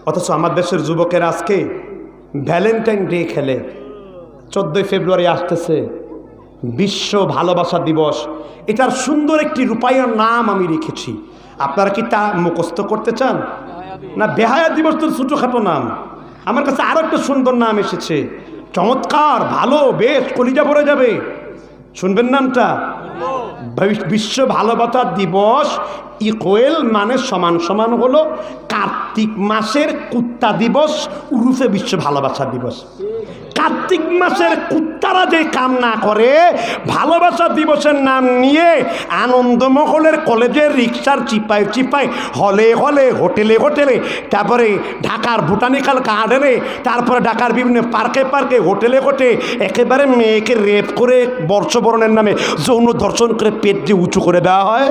অথচ আমার দেশের যুবকেরা আজকে ভ্যালেন্টাইন ডে খেলে। 14 ফেব্রুয়ারি আসতেছে, বিশ্ব ভালোবাসা দিবস। এটার সুন্দর একটি রূপায়ণ নাম আমি রেখেছি, আপনারা কি তা মুখস্থ করতে চান? না, বেহায়া দিবস তো ছোটোখাটো নাম। আমার কাছে আরও একটা সুন্দর নাম এসেছে, চমৎকার, ভালো, বেশ, কলিজা ভরে যাবে। শুনবেন নামটা? বিশ্ব ভালোবাসা দিবস। ইকোয়েল মানে সমান সমান হলো কার্তিক মাসের কুত্তা দিবস উরুফে বিশ্ব ভালোবাসা দিবস। কার্তিক মাসের কুত্তারা যে কাম না করে, ভালোবাসা দিবসের নাম নিয়ে আনন্দমহলের কলেজের রিক্সার চিপায় চিপায়, হলে হলে, হোটেলে হোটেলে, তারপরে ঢাকার বোটানিক্যাল গার্ডেনে, তারপরে ঢাকার বিভিন্ন পার্কে পার্কে, হোটেলে হোটে একেবারে মেয়েকে রেপ করে বর্ষবরণের নামে যৌন দর্শন করে পেট যে উঁচু করে দেওয়া হয়।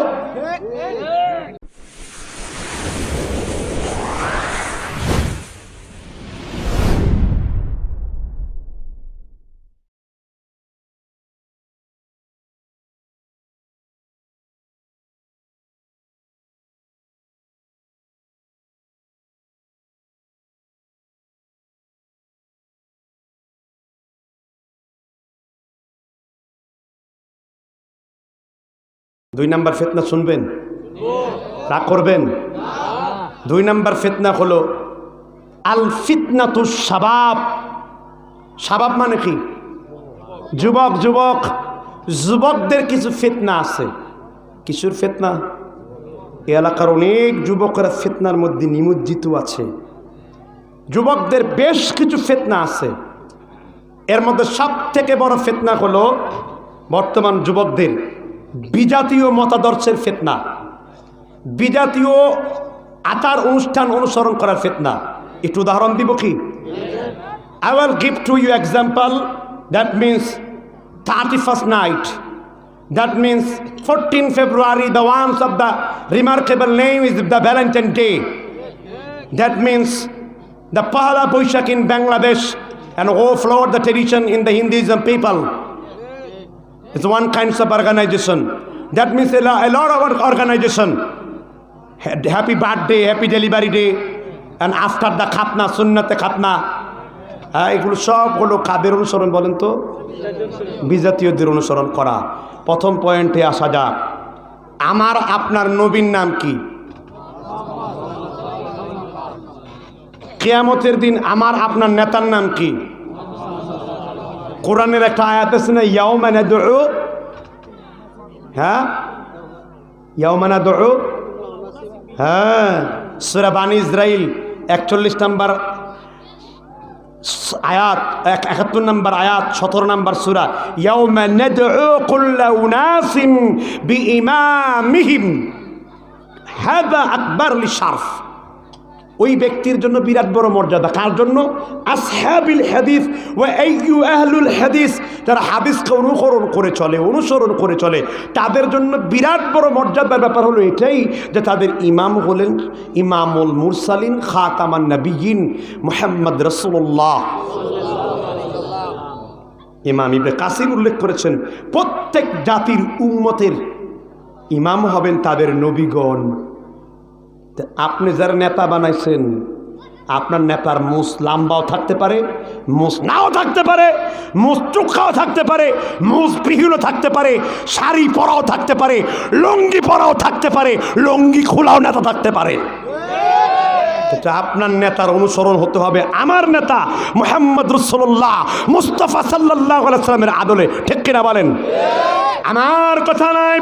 দুই নাম্বার ফিতনা শুনবেন? রাগ করবেন? 2 নাম্বার ফিতনা হলো আল ফিতনাতুস শাবাব। শাবাব মানে কি? যুবক। যুবকদের কিছু ফিতনা আছে। কিশোর ফিতনা? এই এলাকার অনেক যুবকরা ফিতনার মধ্যে নিমজ্জিত আছে। যুবকদের বেশ কিছু ফিতনা আছে। এর মধ্যে সব থেকে বড় ফিতনা হলো বর্তমান যুবকদের বিজাতীয় মতাদর্শের ফিতনা, বিজাতীয় আচার অনুষ্ঠান অনুসরণ করার ফিতনা। একটু উদাহরণ দিব কি? I will give to you example. That means 31st night. That means 14 February, the ones of the remarkable name is the Valentine Day. That means the Pahla Boishak in Bangladesh and overflowed the tradition in the Hinduism people. It's one kind of organization. That means a lot of organization. Happy birthday, happy delivery day, and after the khatna, sunnate khatna. এগুলো সব হলো কাদের অনুসরণ বলেন তো? বিজাতীয়দের অনুসরণ করা। প্রথম পয়েন্টে আসা যাক, আমার আপনার নবীর নাম কি? কিয়ামতের দিন আমার আপনার নেতার নাম কি? কোরআনের একটা আয়াত আছে না, ইয়াউমা নাদউ, হ্যাঁ, ইয়াউমা নাদউ, হ্যাঁ, সূরা বানী ইসরাইল 41 নম্বর আয়াত, 71 নম্বর আয়াত, 17 নম্বর সূরা। ইয়াউমা নাদউ কুল্লা উনাসিম বিইমামিহিম, হাযা আকবার লিশারফ। ওই ব্যক্তির জন্য বিরাট বড় মর্যাদা। কার জন্য? আসহাবিল হাদিস ওয়া আইয়ু আহলুল হাদিস, যারা হাদিসকে অনুসরণ করে চলে, তাদের জন্য বিরাট বড় মর্যাদার ব্যাপার হলো এটাই যে তাদের ইমাম হলেন ইমামুল মুরসালিন খাতামান নবিয়্যিন মুহাম্মদ রাসূলুল্লাহ। ইমাম ইবনে কাসির উল্লেখ করেছেন, প্রত্যেক জাতির উম্মতের ইমাম হবেন তাদের নবীগণ। আপনি যারা নেতা বানাইছেন, আপনার নেতার মুস লাম্বাও থাকতে পারে, মুস নাও থাকতে পারে, মুস চোখাও থাকতে পারে, মুস বিহীনও থাকতে পারে, শাড়ি পরাও থাকতে পারে, লুঙ্গি পরাও থাকতে পারে, লুঙ্গি খোলাও নেতা থাকতে পারে। এটা আপনার নেতার অনুসরণ হতে হবে আমার নেতা মুহাম্মদ রাসূলুল্লাহ মুস্তাফা সাল্লাল্লাহু আলাইহি ওয়াসাল্লামের আদলে। ঠিক কিনা বলেন? আমার কথা নয়,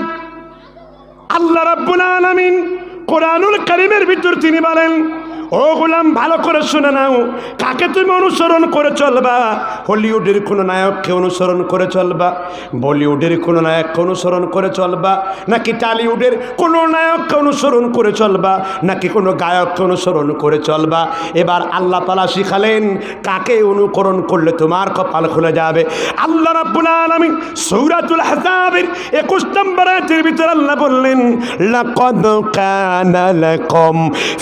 আল্লাহ রাব্বুল আলামিন কোরআনুল কারীমের ভিতর তিনি বলেন, ও গোলাম ভালো করে শুনে নাও, কাকে তুমি অনুসরণ করে চলবা? হলিউডের কোনো নায়ককে অনুসরণ করে চলবা, বলিউডের কোনো নায়ককে অনুসরণ করে চলবা, নাকি টলিউডের কোনো নায়ককে অনুসরণ করে চলবা, নাকি কোনো গায়ককে অনুসরণ করে চলবা? এবার আল্লাহ তাআলা শিখালেন কাকে অনুকরণ করলে তোমার কপাল খুলে যাবে। আল্লাহ রাব্বুল আলামিন সূরাতুল আহজাবের 21 নম্বর আয়াতের ভিতর আল্লাহ বললেন, লাকাদ কানা লাকুম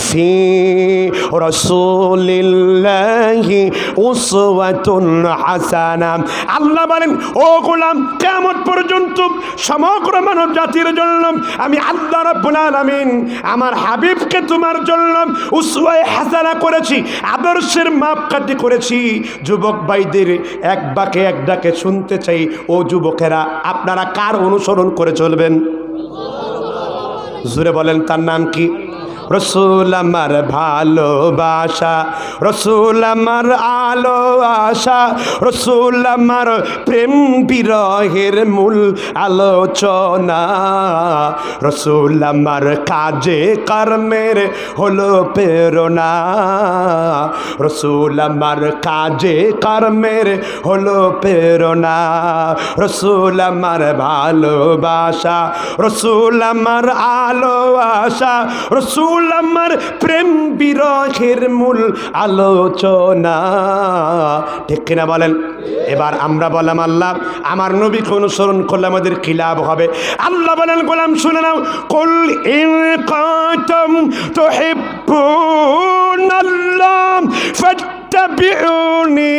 ফি রাসূলিল্লাহি উসওয়াতুন হাসানাহ। আল্লাহ বলেন, ও গোলাম, কিয়ামত পর্যন্ত সমগ্র মানব জাতির জন্য আমি আল্লাহ রাব্বুল আলামিন আমার হাবিবকে তোমার জন্য উসওয়ায়ে হাসানা করেছি, আদর্শের মাপকাঠি করেছি। যুবক ভাইদের এক বাকে এক ডাকে শুনতে চাই, ও যুবকেরা, আপনারা কার অনুসরণ করে চলবেন? জোরে বলেন, তার নাম কি? রসুল আমার ভালোবাসা, রসুল আমার আলো আশা, রসুল আমার প্রেম বিরহের মূল আলোচনা, রসুল আমার কাজে কর্মের হলো প্রেরণা, রসুল আমার কাজে কর্মের হলো প্রেরণা, রসুল আমার ভালোবাসা, রসুল আমার আলো আশা, রসুল আমার প্রেম বিরহের মূল আলোচনা। ঠিক কিনা বলেন? এবার আমরা বললাম, আল্লাহ আমার নবীকে অনুসরণ করলে আমাদের কি লাভ হবে? আল্লাহ বলেন, গোলাম শুনে নাও, কুল ইন কুনতুম তুহিব্বুনাল্লাহ ফাত্তাবিউনি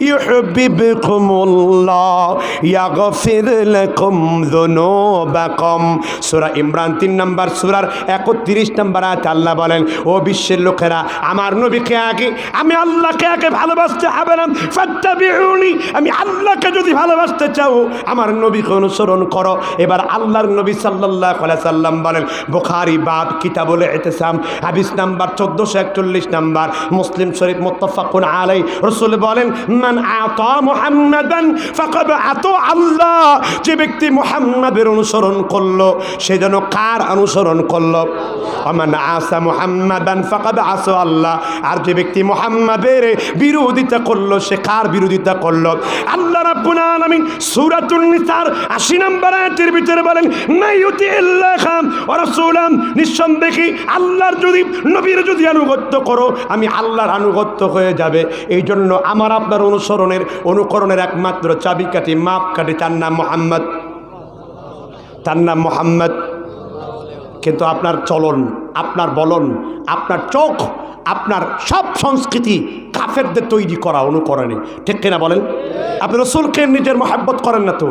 ইউহিব্বুকুমুল্লাহ ইয়াগফির লাকুম যুনুবাকুম। সূরা ইমরান 3 নম্বর সূরার 31 নম্বর আয়াতে আল্লাহ বলেন, ও বিশ্বের লোকেরা, আমার নবীকে আগে, আমি আল্লাহকে আগে ভালোবাসতে হবে না। ফাত্তাবিউনি, আমি আল্লাহকে যদি ভালোবাসতে চাও আমার নবীকে অনুসরণ করো। এবার আল্লাহর নবী সাল্লাল্লাহু আলাইহি সাল্লাম বলেন, বুখারী বাব কিতাবুল ইতিসাম হাদিস নাম্বার 1441 নাম্বার, মুসলিম শরীফ মুত্তাফাকুন আলাইহি, রাসূল বলেন, মান আতা মুহাম্মাদান ফাকাদ আতা আল্লাহ। যে ব্যক্তি মুহাম্মাদের অনুসরণ করলো সে যেন কার অনুসরণ করলো? মান আসা মুহাম্মাদান ফাকাদ আসা আল্লাহ। আর যে ব্যক্তি মুহাম্মাদের বিরোধিতা করলো সে কার বিরোধিতা করলো? আল্লাহ রাব্বুল আলামিন সূরাতুন নিসার 80 নম্বর আয়াতের ভিতরে বলেন, মাইয়ুতি ইল্লাহ ওয়া রাসূলাম, নিঃসন্দেহে আল্লাহর যদি নবীর যদি আনুগত্য করো আমি আল্লাহর আনুগত্য হয়ে যাবে। এই জন্য আমার আপনার অনুকরণের একমাত্র চাবিকাঠি, মাপকাঠি, তার নাম মুহাম্মদ, তার নাম মুহাম্মদ। কিন্তু আপনার চলন, আপনার বলন, আপনার চোখ, আপনার সব সংস্কৃতি কাফেরদের তৈরি করা অনুকরণে। ঠিক কিনা বলেন? আপনি রসুলকে নিজের মহাব্বত করেন না তো,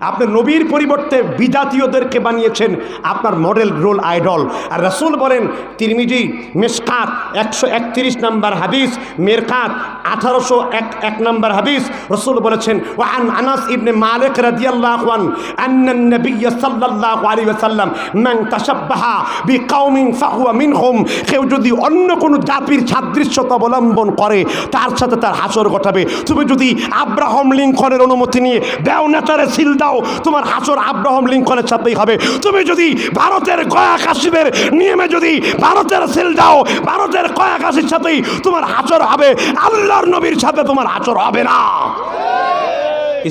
আপনি নবীর পরিবর্তে বিজাতীয়দেরকে বানিয়েছেন আপনার মডেল, রোল, আইডল। আর রসুল বলেন, তিরমিজি মিশকাত 131 নম্বর হাদিস, মেরকাত 1801 নম্বর হাদিস, রসুল বলেছেন, ওয়ান আনাস ইবনে মালিক রাদিয়াল্লাহু আনহু আন্নান নবী সাল্লাল্লাহু আলাইহি ওয়াসাল্লাম মান তাশাব্বাহা বিকাউমিন ফাহুয়া মিনহুম। কেউ যদি অন্য কোনো জাতির সাদৃশ্যতা অবলম্বন করে তার সাথে তার হাসর ঘটাবে। তুমি যদি আব্রাহাম লিঙ্কনের অনুমতি নিয়ে দেও নেতারে সিল দাও, তোমার হাসর আব্রাহাম লিঙ্কনের সাথেই হবে। তুমি যদি ভারতের গয়া কাশীদের নিয়মে যদি ভারতের সিল দাও, ভারতের গয়া কাশীর সাথেই তোমার হাসর হবে, আল্লাহর নবীর সাথে তোমার হাসর হবে না।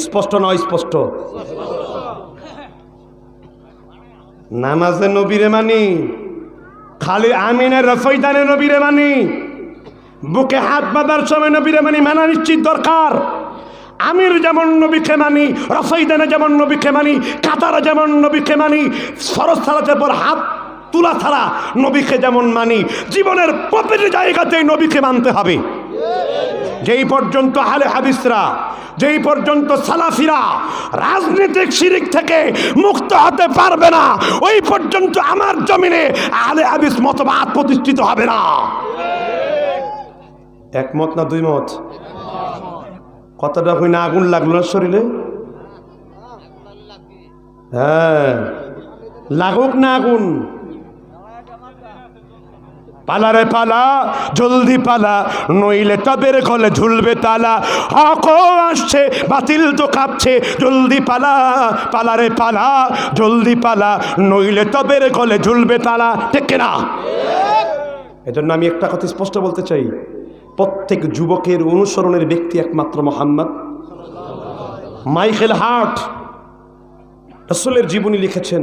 স্পষ্ট নয়? স্পষ্ট। নামাজে নবীরে মানি, খালি আমিনের রফাইদানে নবীরে মানি, বুকে হাত বাঁধার সময় নবীরে মানি, মানা নিশ্চিত দরকার। আমির যেমন নবীকে মানি, রফাইদানে যেমন নবীকে মানি, কাতারে যেমন নবীকে মানি, ফরজ সালাতের পর হাত তুলা ছাড়া নবীকে যেমন মানি, জীবনের প্রতিটি জায়গাতেই নবীকে মানতে হবে। যেই পর্যন্ত আহলে হাদিসরা, যেই পর্যন্ত সালাফিরা রাজনৈতিক শিরিক থেকে মুক্ত হতে পারবে না, ওই পর্যন্ত আমার জমিনে আহলে হাদিস মতবাদ প্রতিষ্ঠিত হবে না। একমত না দুই মত? কতটা হই না আগুন লাগলো না শরীরে? হ্যাঁ, লাগুক না আগুন। পালারে পালা, জলদি পালা, নইলে তবের গলে ঝুলবে তালা। হক আসছে, বাতিল তো কাঁপছে, জলদি পালা, পালারে পালা, জলদি পালা, নইলে তবের গলে ঝুলবে তালা। ঠিক কিনা? এজন্য আমি একটা কথা স্পষ্ট বলতে চাই, প্রত্যেক যুবকের অনুসরণের ব্যক্তি একমাত্র মুহাম্মদ। মাইকেল হার্ট রাসূলের জীবনী লিখেছেন,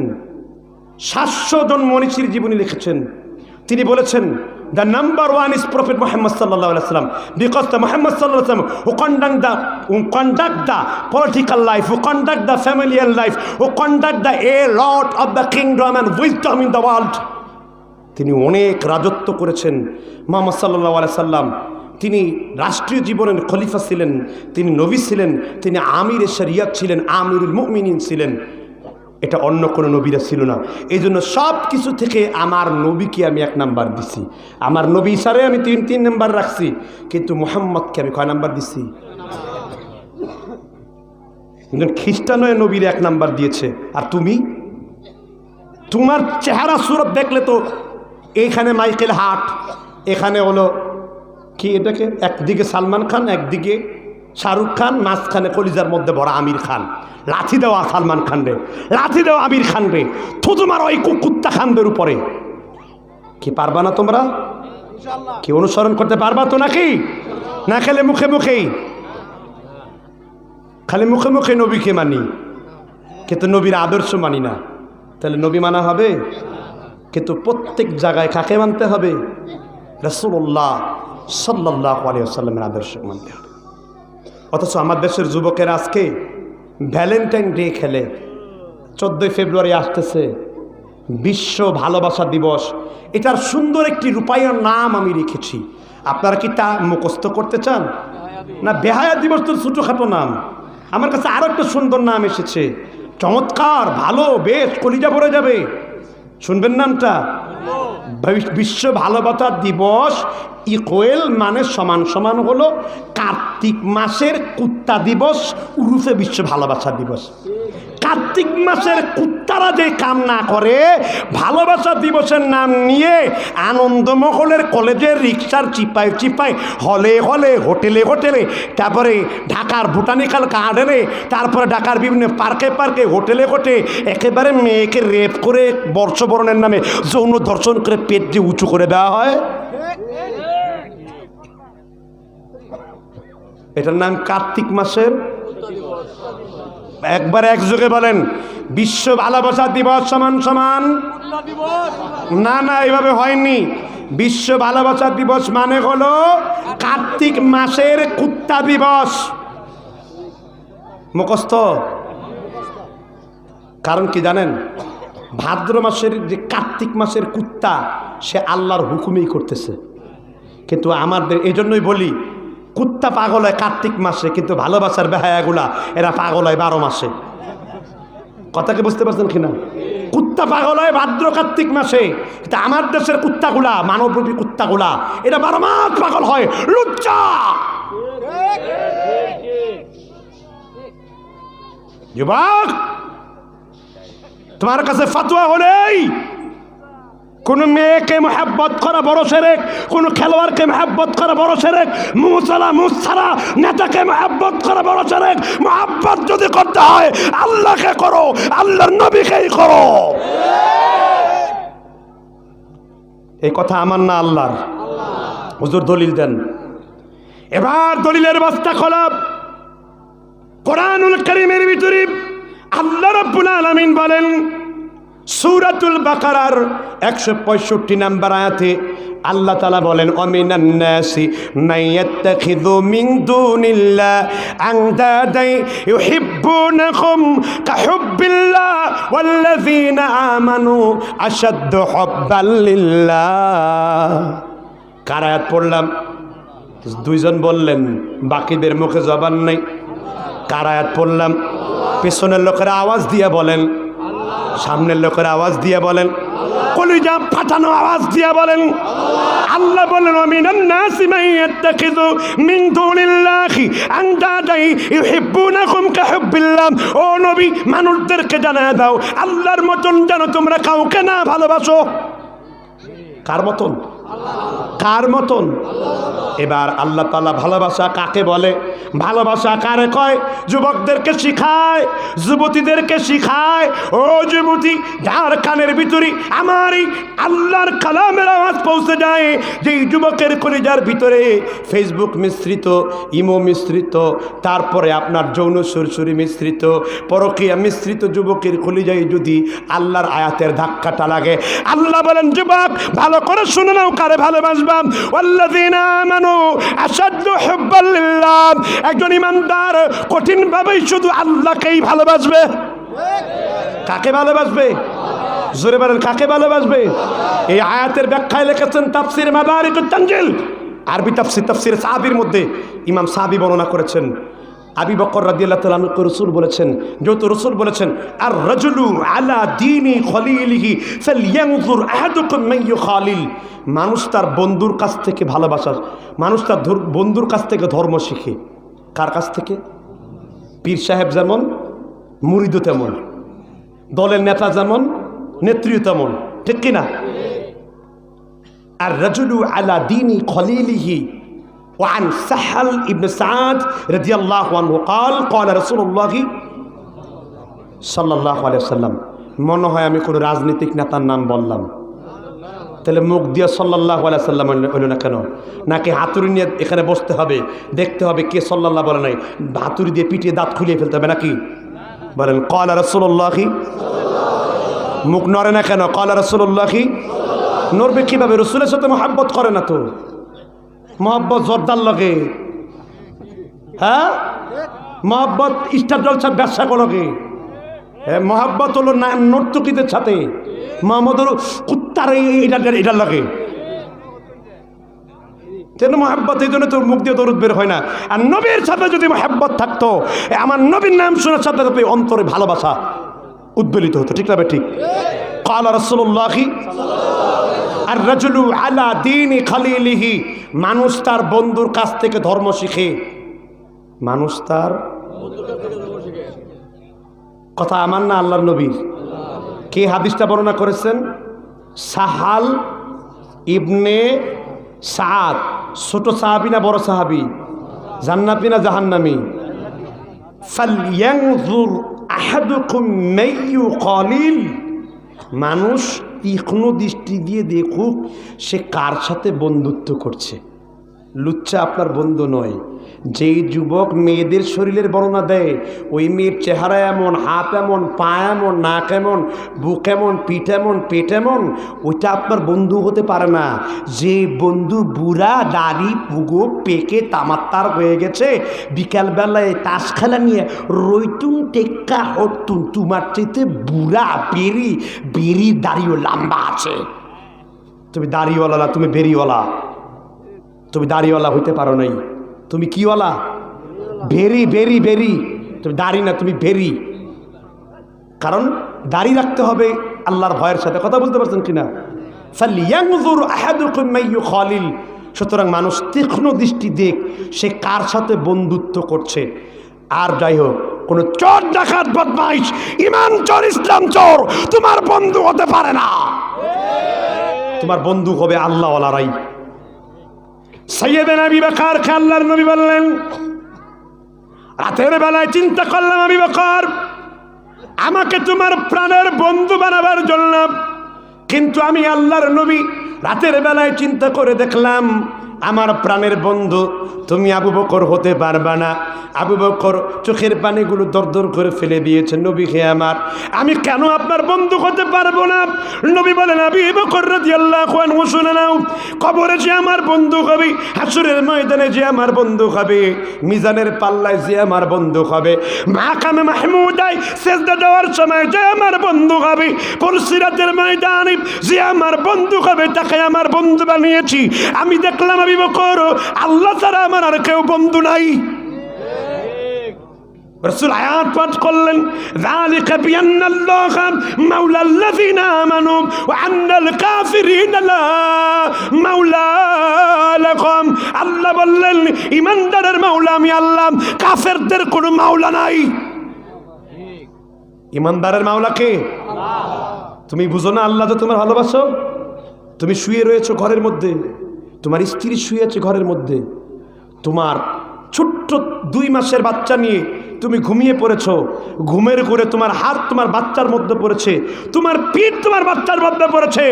700 জন মনীষীর জীবনী লিখেছেন। তিনি বলেছেন, the number one is Prophet Muhammad sallallahu alaihi wasallam, because the Muhammad sallallahu alaihi wasallam who conduct the political life, who conduct the familial life, who conduct the a lot of the kingdom and wisdom in the world. তিনি অনেক রাজত্ব করেছেন। মুহাম্মদ সাল্লাল্লাহু আলাইহি সাল্লাম তিনি রাষ্ট্রীয় জীবনের খলিফা ছিলেন, তিনি নবী ছিলেন, তিনি আমিরে শরিয়ত ছিলেন, আমিরুল মুমিনিন ছিলেন। এটা অন্য কোনো নবীরা ছিল না। এই জন্য সব কিছু থেকে আমার নবীকে আমি 1 নাম্বার দিছি। আমার নবী ইসারে আমি 3 নাম্বার রাখছি, কিন্তু মুহাম্মদকে আমি কয় নাম্বার দিছি? একজন খ্রিস্টান হয়ে নবীর 1 নাম্বার দিয়েছে, আর তুমি? তোমার চেহারা সুরত দেখলে তো এইখানে মাইকেল হার্ট, এখানে হলো কি এটাকে, একদিকে সালমান খান, একদিকে শাহরুখ খান, মাঝখানে কলিজার মধ্যে ভরা আমির খান। লাথি দেওয়া সালমান খান রে, লাথি দেওয়া আমির খান রে, তোমার ওই কুত্তা খানদের উপরে। কি পারবা না তোমরা? কি অনুসরণ করতে পারবা তো নাকি? না খেলে মুখে মুখেই, খালি মুখে মুখে নবীকে মানি, কিন্তু নবীর আদর্শ মানি না। তাহলে নবী মানা হবে, কিন্তু প্রত্যেক জায়গায় কাকে মানতে হবে? রাসূলুল্লাহ সাল্লাল্লাহু আলাইহি ওয়াসাল্লামের আদর্শ মানতে হবে। অথচ আমার দেশের যুবকেরা আজকে ভ্যালেন্টাইন ডে খেলে। 14 ফেব্রুয়ারি আসতেছে, বিশ্ব ভালোবাসা দিবস। এটার সুন্দর একটি রূপায়ণ নাম আমি রেখেছি। আপনারা কি তা মুখস্থ করতে চান? না, বেহায়া দিবস তো ছোটোখাটো নাম। আমার কাছে আরও একটা সুন্দর নাম এসেছে, চমৎকার, ভালো, বেশ, কলিজা ভরে যাবে। শুনবেন নামটা? বিশ্ব ভালোবাসা দিবস ইকুয়াল মানে সমান সমান হলো কার্তিক মাসের কুত্তা দিবস উরুফে বিশ্ব ভালোবাসা দিবস। কার্তিক মাসের কুত্তারা যে কাম না করে, ভালোবাসা দিবসের নাম নিয়ে আনন্দমহলের কলেজের রিক্সার চিপায় চিপায়, হলে হলে, হোটেলে হোটেলে, তারপরে ঢাকার বোটানিক্যাল গার্ডেনে, তারপরে ঢাকার বিভিন্ন পার্কে পার্কে, হোটেলে হোটে একেবারে মেয়েকে রেপ করে বর্ষবরণের নামে যৌন দর্শন করে পেট দিয়ে উঁচু করে দেওয়া হয়। এটার নাম কার্তিক মাসের, একবার একযোগে বলেন বিশ্ব ভালোবাসা দিবস সমান সমান। না না, এইভাবে হয়নি। বিশ্ব ভালোবাসা দিবস মানে হলো কার্তিক মাসের কুত্তা দিবস। মুখস্থ। কারণ কি জানেন? ভাদ্র মাসের যে কার্তিক মাসের কুত্তা, সে আল্লাহর হুকুমেই করতেছে। কিন্তু আমাদের এই জন্যই বলি, কুত্তা পাগল হয় কার্তিক মাসে, কিন্তু ভালোবাসার বেহায়াগুলা এরা পাগল হয় 12 মাসে। কথাকে বুঝতে পারছেন কিনা? কুত্তা পাগল হয় ভাদ্র কার্তিক মাসে, কিন্তু আমার দেশের কুত্তাগুলা, মানবরূপী কুত্তাগুলা, এটা 12 মাস পাগল হয়। লুচ্চা! যুবক, তোমার কাছে ফতোয়া হলেই কোন মেয়েকে মহব্বত করা বড় শিরক, কোন খেলোয়াড়কে মহব্বত করা বড় শিরক, মুসারা নেতাকে মহব্বত করা বড় শিরক। মহব্বত যদি করতে হয় আল্লাহকে করো, আল্লাহর নবীকেই করো। এই কথা আমার না, আল্লাহর। হুজুর দলিল দেন। এবার দলিলের বস্তা খোলা। কোরআনুল কারীমের ভিতরে আল্লাহ রাব্বুল আলামিন বলেন, সূরাতুল বাকারার 165 নম্বর আয়াতে আল্লাহ তাআলা বলেন, ওয়ামিনান নাসি মাইয়াত্তাখিযু মিন দুনিল্লাহ আনদাদাই ইউহিব্বুনাহুম কাহুব্বিল্লাহ ওয়াল্লাযীনা আমানু আশাদ্দু হুব্বাল লিল্লাহ। কার আয়াত পড়লাম? 2 জন বললেন, বাকিদের মুখে জবান নাই। কার আয়াত পড়লাম? পেছনের লোকেরা আওয়াজ দিয়ে বলেন, সামনের লোকেরা আওয়াজ দিয়ে বলেন, কলিজা ফাটানো আওয়াজ দিয়ে বলেন। আল্লাহ বলেন, ওয়ামিনান নাসি মাইয়াত্তাখিযু মিন দুনিল্লাহি আনদাদাই ইউহিব্বুনাহুম কাহুব্বিল্লাহ। ও নবী, মানুষদেরকে জানায় দাও, আল্লাহর মতন যেন তোমরা কাউকে না ভালোবাসো। কার মতন? কার মতন? এবার আল্লাহ তাআলা ভালোবাসা কাকে বলে, ভালোবাসা কারে কয়, যুবকদেরকে শিখায়, যুবতীদেরকে শিখায়। ও যুবতী, যার কানের ভিতরে আমার এই আল্লাহর কালামের আওয়াজ পৌঁছে যায়, যেই যুবকের কলিজার ভিতরে ফেসবুক মিশ্রিত, ইমো মিশ্রিত, তারপরে আপনার যৌন সুরসুরি মিশ্রিত, পরকীয়া মিশ্রিত যুবকের কলিজায় যদি আল্লাহর আয়াতের ধাক্কাটা লাগে, আল্লাহ বলেন, যুবক ভালো করে শুনে নাও, কারে ভালোবাসবা? ওয়াল্লাযীনা আমানু আশাদ্দু হুব্বাল লিল্লাহ। একজন ইমানদার কঠিনভাবেই শুধু আল্লাহকেই ভালোবাসবে। কাকে ভালোবাসবে? জোরে বলেন কাকে ভালোবাসবে? এই আয়াতের ব্যাখ্যায় লিখেছেন তাফসীর মাদারিকুত তানজিল, আরবি তাফসীর সাহাবীর মধ্যে ইমাম সাহাবী বর্ণনা করেছেন, আবু বকর রাদিয়াল্লাহু তাআলা আনহু রাসূল বলেছেন, যেহেতু রাসূল বলেছেন আর রাজুলু আলা দীনি খলিলিহি ফালইয়ানজুর আহাদুকুম মান ইউখালিল, মানুষ তার বন্ধুর কাছ থেকে ভালোবাসা, মানুষ তার বন্ধুর কাছ থেকে ধর্ম শিখে। কার কাছ থেকে? পীর সাহেব যেমন মুরিদও তেমন, দলের নেতা যেমন নেত্রীও তেমন, ঠিক কিনা? আর রাজুলু আলা দীনি খলিলিহি। وعن سهل ابن سعد رضي الله عنه قال قال رسول الله صلى الله عليه وسلم, মনে হয় আমি কোনো রাজনৈতিক নেতার নাম বললাম, তাহলে মুখ দিয়ে সাল্লাল্লাহু আলাইহি সাল্লাম হলো না কেন? নাকি হাতুড়ি নিয়ে এখানে বসতে হবে, দেখতে হবে কে সাল্লাল্লাহ বলে নাই, হাতুড়ি দিয়ে পিটিয়ে দাঁত খুলিয়ে ফেলতে হবে নাকি? বলেন ক্বালা রাসূলুল্লাহি, মুখ নড়ে না কেন? ক্বালা রাসূলুল্লাহি, নড়বে কিভাবে? রাসূলের সাথে মহব্বত করে না তো, মহব্বত জোরদার লাগে, হ্যাঁ মহব্বত স্টার জলসার ব্যবসা করোগে, মহব্বত হলো নর্তকীদের সাথে, মোহাম্মদ হলো কুত্তার এটার লাগে, যেন মহব্বত, এই জন্য তো মুখ দিয়ে দরুদ বের হয় না। আর নবীর সাথে যদি মহব্বত থাকতো, আমার নবীর নাম শোনার সাথে সাথে অন্তরে ভালোবাসা উদ্বেলিত হতো, ঠিক না? ঠিক। ক্বালা রাসূলুল্লাহি আর রাজুলু আলা দীনি খলিলিহি, মানুষ তার বন্ধুর কাছ থেকে ধর্ম শিখে। মানুষ তার কথা আমার না আল্লাহর নবীর? কে হাদিসটা বর্ণনা করেছেন? সাহাল ইবনে সাদ। ছোট সাহাবী না বড় সাহাবী? জান্নাতি না জাহান্নামী? ফালইয়ানজুর আহাদুকুম মান ইউখালিল, মানুষ তীক্ষ্ণ দৃষ্টি দিয়ে দেখুক সে কার সাথে বন্ধুত্ব করছে। লুচ্চা আপনার বন্ধু নয়। যেই যুবক মেয়েদের শরীরের বর্ণনা দেয়, ওই মেয়ের চেহারা এমন, হাত এমন, পা এমন, নাক এমন, বুক এমন, পিঠ এমন, পেট এমন, ওইটা আপনার বন্ধু হতে পারে না। যে বন্ধু বুড়া, দাড়ি পুগো পেকে তামাত্তার হয়ে গেছে, বিকালবেলায় তাস খেলা নিয়ে রইতুন টেক্কা হতুন, তোমার চাইতে বুড়া বেরি বেরি দাড়িও লম্বা আছে। তুমি দাড়িওয়ালা না, তুমি বেরিওয়ালা। তুমি দাড়িওয়ালা হইতে পারো নাই, তুমি কিওয়ালা? বেরি বেরি বেরি। তুমি দাড়ি না, তুমি বেরি। কারণ দাড়ি রাখতে হবে আল্লাহর ভয়ের সাথে। কথা বলতে পারছেন কিনা? ফালইয়ানজুর আহাদুকুম মান ইউখালিল, সুতরাং মানুষ তীক্ষ্ণ দৃষ্টি দেখ সে কার সাথে বন্ধুত্ব করছে। আর যাই হোক, কোন চোর ডাকাত বদমাইশ ইমান চোর ইসলাম চোর তোমার বন্ধু হতে পারে না। তোমার বন্ধু হবে আল্লাহওয়ালারাই। সাইয়েদনা আবু বকরকে আল্লাহর নবী বললেন, রাতের বেলায় চিন্তা করলাম আবু বকর, আমাকে তোমার প্রাণের বন্ধু বানাবার জন্য, কিন্তু আমি আল্লাহর নবী রাতের বেলায় চিন্তা করে দেখলাম আমার প্রাণের বন্ধু তুমি আবু বকর হতে পারবা না। আবু বকর চোখের পানিগুলো দরদর করে ফেলে দিয়েছে, নবী হে আমার, আমি কেন আপনার বন্ধু হতে পারবো না? নবী বলেন, আবু বকর রাদিয়াল্লাহু আনহু শুনে নাও, কবরে যে আমার বন্ধু হবে, হাসরের ময়দানে যে আমার বন্ধু হবে, মিজানের পাল্লায় যে আমার বন্ধু হবে, মাকামে মাহমুদায় সেজদা দেওয়ার সময় যে আমার বন্ধু হবে, পুলসিরাতের ময়দানে যে আমার বন্ধু হবে, তাকে আমার বন্ধু বানিয়েছি। আমি দেখলাম আবু বকর আল্লাহ ছাড়া আমার আর কেউ বন্ধু নাই। রাসূল আয়াত পাঠ করলেন, যালিকা বিআন্নাল্লাহা মাওলাল্লাযিনা আমানু ওয়া আন্নাল কাফিরিনা লা মাওলা লাকুম। আল্লাহ বললেন, ঈমানদারের মাওলা আমি আল্লাহ, কাফেরদের কোনো মাওলা নাই। ঈমানদারের মাওলা কে? আল্লাহ। তুমি বুঝো না আল্লাহ তো তোমার ভালোবাসো? তুমি শুয়ে রয়েছো ঘরের মধ্যে, তোমার স্ত্রী শুয়ে আছে ঘরের মধ্যে, তোমার ছোট্ট 2 মাসের বাচ্চা নিয়ে তুমি ঘুমিয়ে পড়েছো, ঘুমের ঘরে তোমার হাত তোমার বাচ্চার মধ্যে পড়েছে, তোমার পিঠ তোমার বাচ্চার মধ্যে পড়েছে।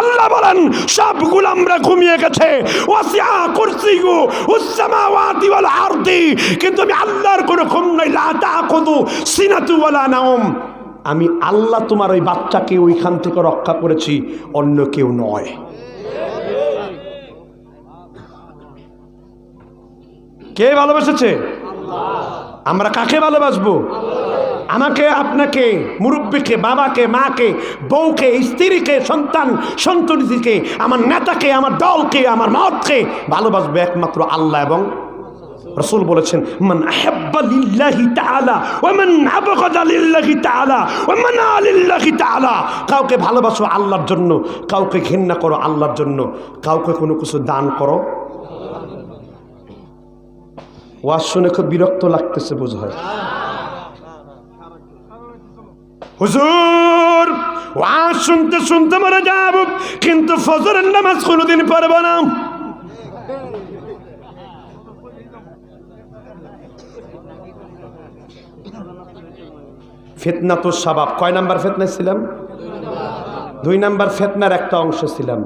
আল্লাহ বলেন, সবগুলো আমরা ঘুমিয়ে গেছে, ওয়াসিআ কুরসিয়্যু উস-সামাওয়াতি ওয়াল আরদি, কিন্তু আমি আল্লাহর কোনো ঘুম নাই, লা তাকুদু সিনাতু ওয়ালা নাওম। আমি আল্লাহ তোমার ওই বাচ্চাকে ওইখান থেকে রক্ষা করেছি, অন্য কেউ নয়। কে ভালোবেসেছে? আমরা কাকে ভালোবাসবো? আমাকে, আপনাকে, মুরব্বীকে, বাবাকে, মাকে, বউকে, স্ত্রীকে, সন্তান সন্ততিকে, আমার নেতাকে, আমার দলকে, আমার মতকে ভালোবাসবে একমাত্র আল্লাহ এবং রাসূল বলেছেন, মান আহাব্বা লিল্লাহি তাআলা ওয়া মান আবগাদা লিল্লাহি তাআলা ওয়া মানা লিল্লাহি তাআলা। কাউকে ভালোবাসো আল্লাহর জন্য, কাউকে ঘৃণা করো আল্লাহর জন্য, কাউকে কোনো কিছু দান করো। ওয়াজ শুনে খুব বিরক্ত লাগতেছে বোঝা হয়। হুজুর ওয়াজ শুনতে শুনতে মরে যাব, কিন্তু ফজরের নামাজ কোনোদিন পড়ব না। ফিতনাতুস শাবাব, কয় নাম্বার ফিতনা ছিলাম? 2 নাম্বার ফিতনার একটা অংশ ছিলাম।